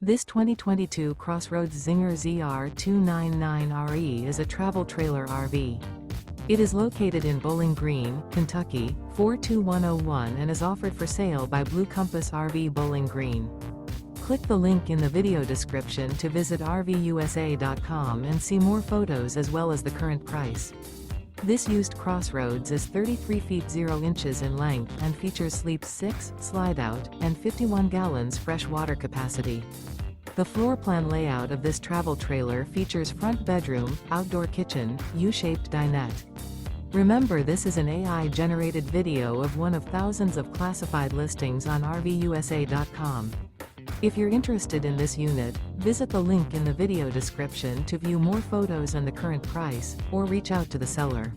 This 2022 CrossRoads Zinger ZR299RE is a travel trailer RV. It is located in Bowling Green, Kentucky, 42101 and is offered for sale by Blue Compass RV Bowling Green. Click the link in the video description to visit RVUSA.com and see more photos as well as the current price. This used CrossRoads is 33 feet 0 inches in length and features sleep 6, Slideout, and 51 gallons fresh water capacity. The floor plan layout of this travel trailer features front bedroom, outdoor kitchen, U-shaped dinette. Remember, this is an AI-generated video of one of thousands of classified listings on RVUSA.com. If you're interested in this unit, visit the link in the video description to view more photos and the current price, or reach out to the seller.